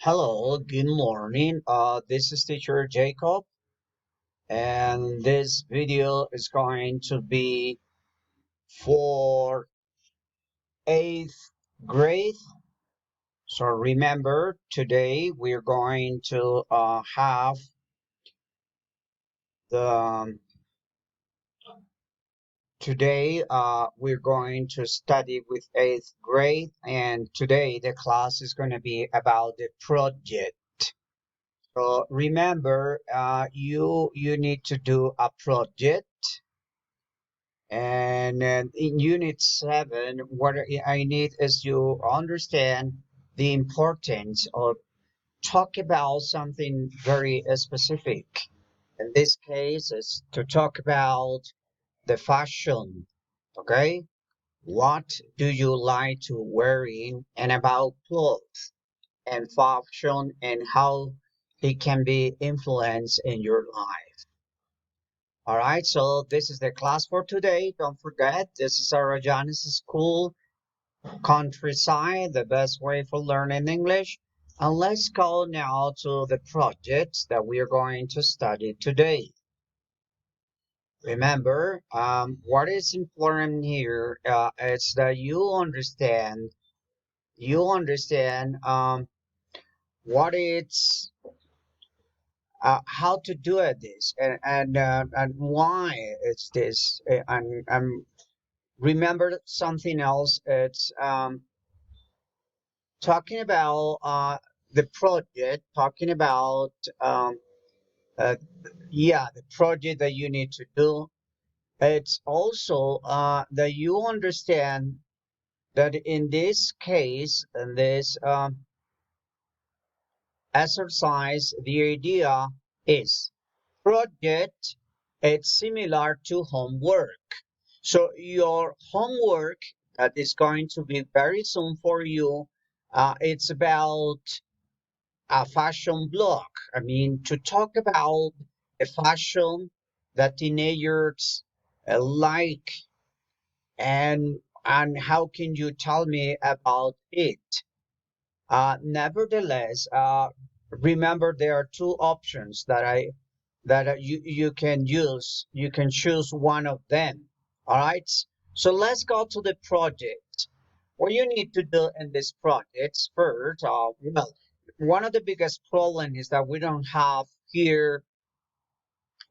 Hello, good morning. This is teacher Jacob, and this video is going to be for eighth grade. So remember, today we're going to have the today we're going to study with eighth grade, and today the class is going to be about the project. So remember, you need to do a project. And in Unit 7, what I need is you understand the importance of talk about something very specific. In this case, is to talk about the fashion. Okay, what do you like to wearing and about clothes and fashion and how it can be influenced in your life. All right, so this is the class for today. Don't forget, this is our Janice School Countryside, the best way for learning English. And let's go now to the projects that we are going to study today. Remember, what is important here is that you understand what it's how to do it this and why it's this and remember something else. It's talking about the project, talking about um, uh, yeah, the project that you need to do. It's also that you understand that in this case, in this exercise, the idea is project. It's similar to homework. So your homework that is going to be very soon for you, it's about a fashion blog. I mean, to talk about a fashion that teenagers like, and how can you tell me about it? Nevertheless, remember there are two options that you can use. You can choose one of them. All right. So let's go to the project. What you need to do in this project first, well, one of the biggest problem is that we don't have here,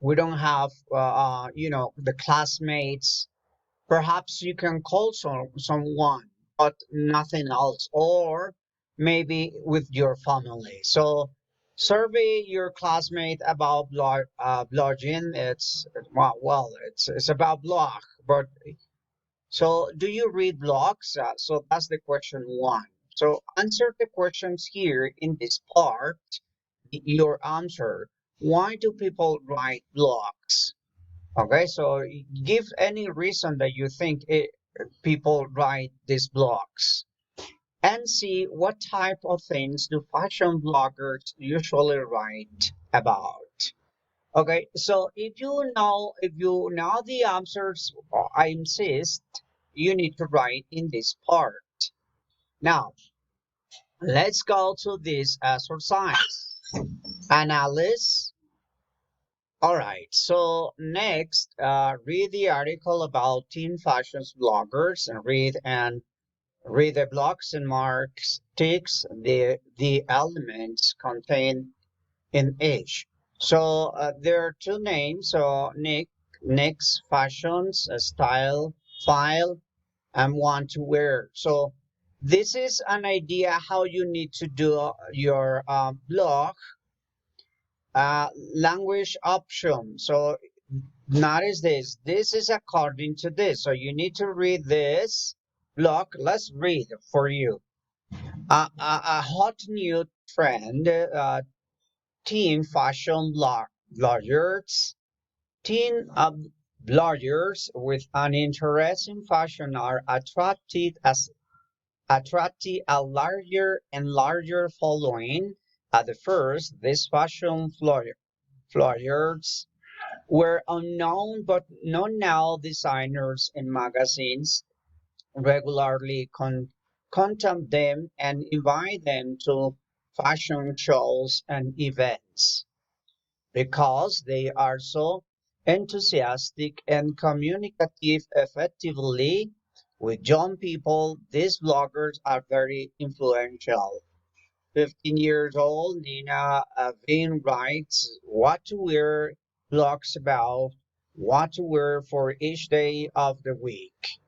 we don't have, the classmates. Perhaps you can call someone, but nothing else, or maybe with your family. So survey your classmate about blogging. It's it's about blog, but so do you read blogs? So that's the question one. So answer the questions here in this part. Your answer. Why do people write blogs? Okay, so give any reason that you think people write these blogs and see what type of things do fashion bloggers usually write about. Okay, so if you know the answers, I insist you need to write in this part. Now, let's go to this exercise. Analyze. All right, so next, read the article about teen fashion bloggers and read the blogs and marks ticks the elements contained in each. So there are two names. So Nick's fashions, style, file, and want to wear. So this is an idea how you need to do your blog language option. So notice this. This is according to this. So you need to read this blog. Let's read for you. A hot new trend, teen fashion bloggers. Teen bloggers with an interest in fashion are attracted a larger and larger following. At the first, these fashion bloggers were unknown, but known now designers and magazines regularly contact them and invite them to fashion shows and events because they are so enthusiastic and communicative effectively with young people. These bloggers are very influential. 15 years old, Nina Vin writes what to wear, blogs about what to wear for each day of the week.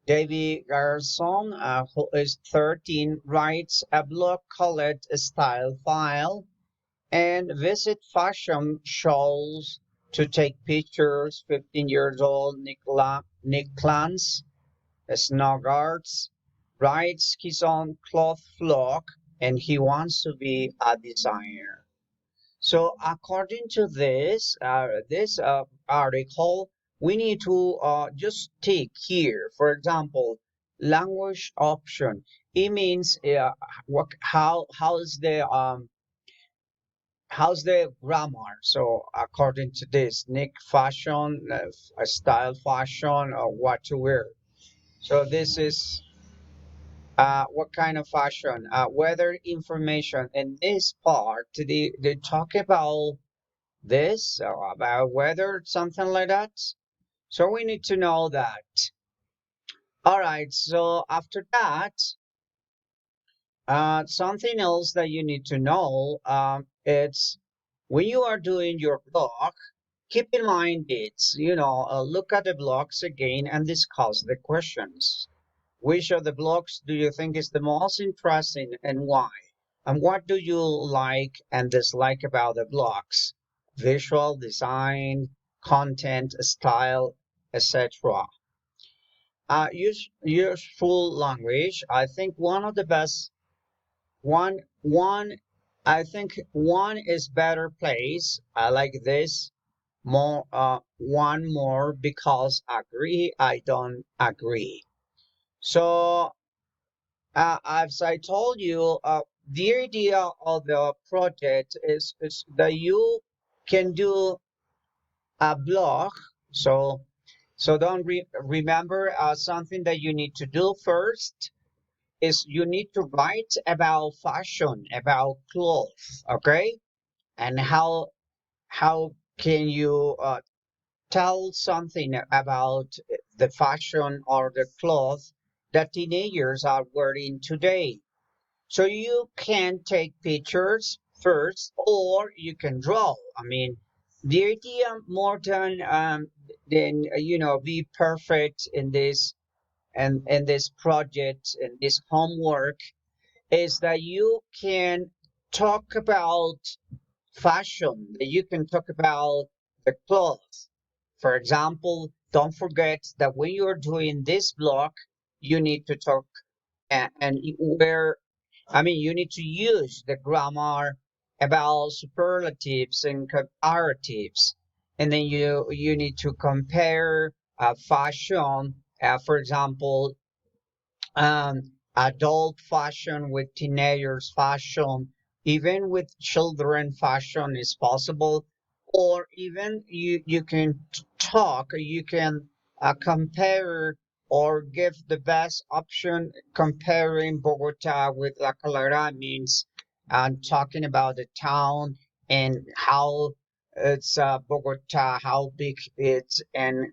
David Garson, who is 13, writes a blog called Style File and visit fashion shows to take pictures. 15 years old, Nick Clance, Snoggarts, writes his own cloth vlog and he wants to be a designer. So according to this article, we need to just take here, for example, language option. It means what how's the grammar. So according to this, Nick fashion, style fashion, or what to wear. So this is what kind of fashion, weather information. In this part, they talk about this about weather, something like that. So we need to know that. All right. So after that, something else that you need to know, it's when you are doing your blog, keep in mind it's, look at the blogs again and discuss the questions. Which of the blogs do you think is the most interesting and why? And what do you like and dislike about the blogs? Visual, design, content, style, etc. Useful language. I think one of the best one I think one is better place. I like this more one more because agree I don't agree. So as I told you, the idea of the project is that you can do a blog. So don't remember something that you need to do first is you need to write about fashion, about clothes, okay? And how can you tell something about the fashion or the clothes that teenagers are wearing today? So you can take pictures first, or you can draw. I mean, the idea more than be perfect in this and in this project and this homework is that you can talk about fashion, that you can talk about the clothes. For example, don't forget that when you're doing this block, you need to talk and where I mean, you need to use the grammar about superlatives and comparatives, and then you need to compare fashion, for example, um, adult fashion with teenagers fashion, even with children fashion is possible, or even you can talk, you can compare or give the best option comparing Bogota with La Calera means talking about the town and how it's Bogota, how big it's and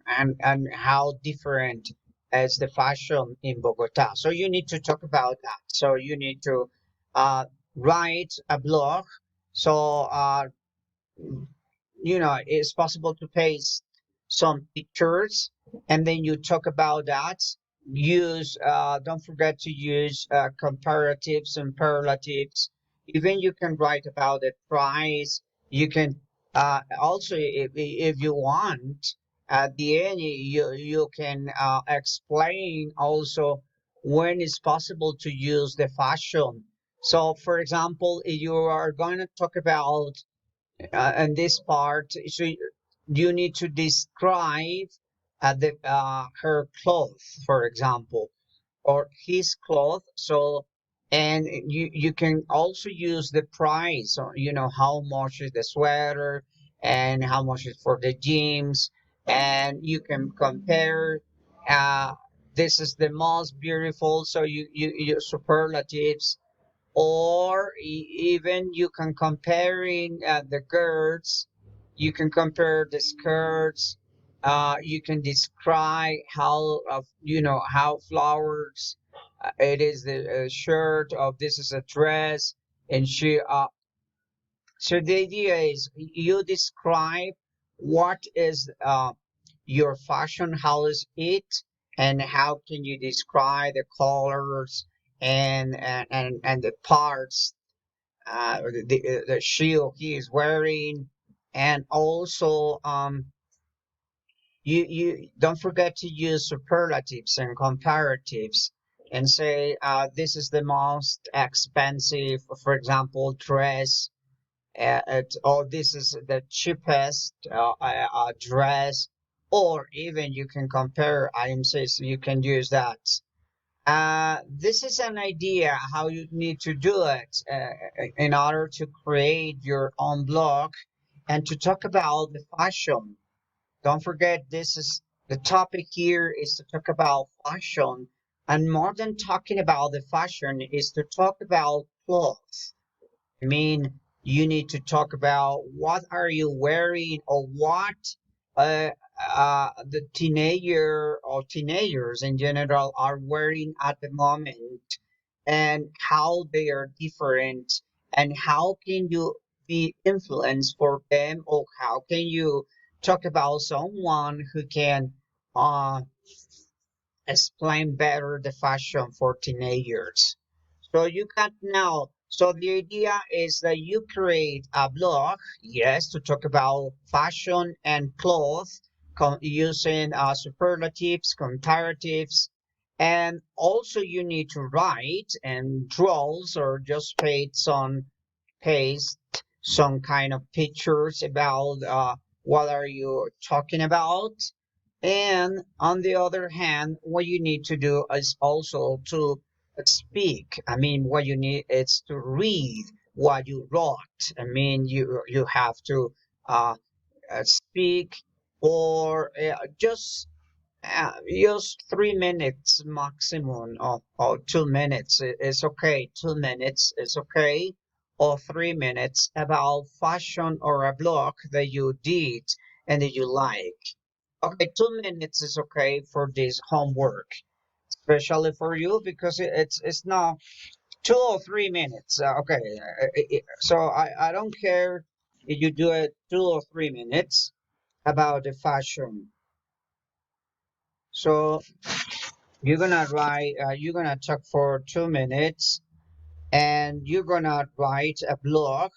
how different as the fashion in Bogota. So you need to talk about that. So you need to uh, write a blog. So it's possible to paste some pictures and then you talk about that. Use don't forget to use comparatives and superlatives. Even you can write about the price. You can also if you want at the end you can explain also when it's possible to use the fashion. So for example, if you are going to talk about and this part, so you need to describe the her clothes, for example, or his cloth. So, and you can also use the price, or how much is the sweater and how much is for the jeans, and you can compare. Uh, this is the most beautiful. So you superlatives or even you can comparing the girls. You can compare the skirts. You can describe how how flowers. It is the shirt of this is a dress, and she so the idea is you describe what is your fashion, how is it, and how can you describe the colors and the parts, the shoe he is wearing, and also you don't forget to use superlatives and comparatives and say this is the most expensive, for example, dress or this is the cheapest dress, or even you can compare IMCs, you can use that. This is an idea how you need to do it in order to create your own blog and to talk about the fashion. Don't forget, this is the topic here is to talk about fashion, and more than talking about the fashion is to talk about clothes. I mean, you need to talk about what are you wearing or what uh, the teenager or teenagers in general are wearing at the moment, and how they are different, and how can you be influenced for them, or how can you talk about someone who can uh, explain better the fashion for teenagers. So you can now. So the idea is that you create a blog, yes, to talk about fashion and clothes, using superlatives, comparatives, and also you need to write and draws or just paste some kind of pictures about what are you talking about. And on the other hand, what you need to do is also to speak. I mean, what you need is to read what you wrote. I mean, you have to uh, speak for just 3 minutes maximum, or 2 minutes is okay. 2 minutes is okay, or 3 minutes about fashion or a blog that you did and that you like. Okay, 2 minutes is okay for this homework, especially for you because it's now 2 or 3 minutes. Okay, so I don't care if you do it 2 or 3 minutes about the fashion. So you're gonna talk for 2 minutes, and you're gonna write a blog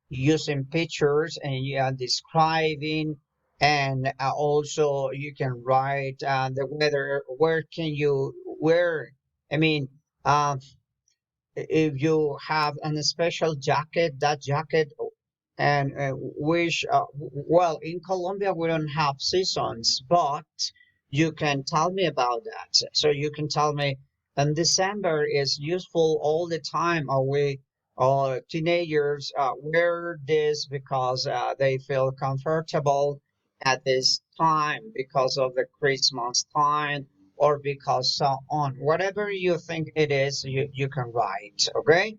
using pictures, and you are describing, and also you can write the weather, where can you where I mean if you have a special jacket, that jacket, and which well, in Colombia we don't have seasons, but you can tell me about that. So you can tell me, and December is useful all the time, or we or teenagers wear this because they feel comfortable at this time because of the Christmas time, or because so on. Whatever you think it is, you can write. Okay.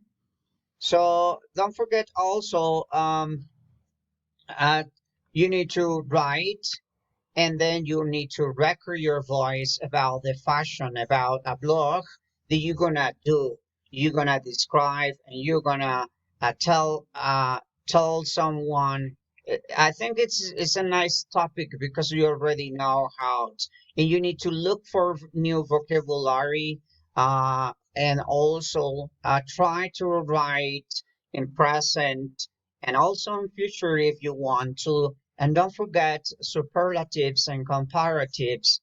So don't forget also, uh, you need to write, and then you need to record your voice about the fashion, about a blog that you're gonna do. You're gonna describe, and you're gonna tell someone. I think it's a nice topic because you already know how, and you need to look for new vocabulary, and also try to write in present and also in future if you want to, and don't forget superlatives and comparatives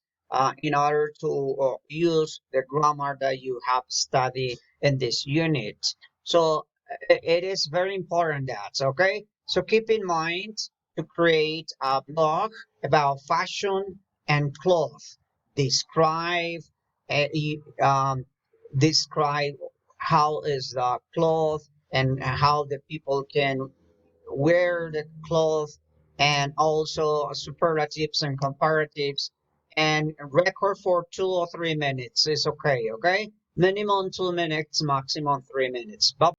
in order to use the grammar that you have studied in this unit. So it is very important that, okay? So keep in mind to create a blog about fashion and clothes. Describe, describe how is the cloth and how the people can wear the clothes, and also superlatives and comparatives, and record for 2 or 3 minutes is okay. Okay, Minimum 2 minutes, maximum 3 minutes. Bye.